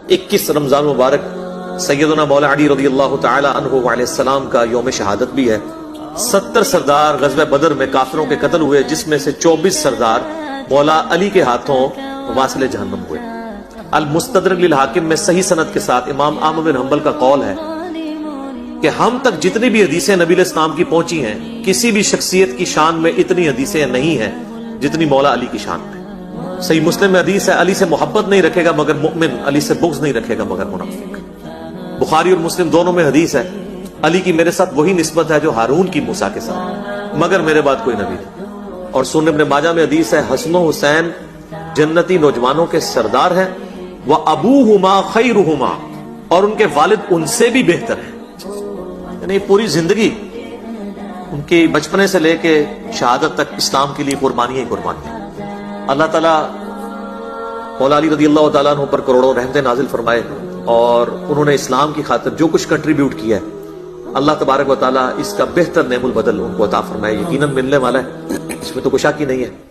21 رمضان مبارک سیدنا مولا علی رضی اللہ تعالی عنہ علیہ السلام کا یوم شہادت بھی ہے۔ 70 سردار غزوہ بدر میں کافروں کے قتل ہوئے، جس میں سے 24 سردار مولا علی کے ہاتھوں واصل جہنم ہوئے۔ المستدرک للحاکم میں صحیح سند کے ساتھ امام احمد بن حنبل کا قول ہے کہ ہم تک جتنی بھی حدیثیں نبی علیہ السلام کی پہنچی ہیں، کسی بھی شخصیت کی شان میں اتنی حدیثیں نہیں ہیں جتنی مولا علی کی شان میں۔ صحیح مسلم میں حدیث ہے، علی سے محبت نہیں رکھے گا مگر مؤمن، علی سے بغض نہیں رکھے گا مگر منافق۔ بخاری اور مسلم دونوں میں حدیث ہے، علی کی میرے ساتھ وہی نسبت ہے جو ہارون کی موسیٰ کے ساتھ، مگر میرے بعد کوئی نبی نہیں۔ اور سنن ابن ماجہ میں حدیث ہے، حسن و حسین جنتی نوجوانوں کے سردار ہیں، وَأَبُوهُمَا خَيْرُهُمَا، اور ان کے والد ان سے بھی بہتر ہیں۔ یعنی پوری زندگی ان کی بچپنے سے لے کے شہادت تک اسلام کے لیے قربانی ہی قربانی ہے۔ اللہ تعالیٰ مولا علی رضی اللہ تعالیٰ عنہ پر کروڑوں رحمتیں نازل فرمائے، اور انہوں نے اسلام کی خاطر جو کچھ کنٹریبیوٹ کیا ہے، اللہ تبارک و تعالیٰ اس کا بہتر نعم البدل ان کو عطا فرمائے۔ یقیناً ملنے والا ہے، اس میں تو کوئی شک ہی نہیں ہے۔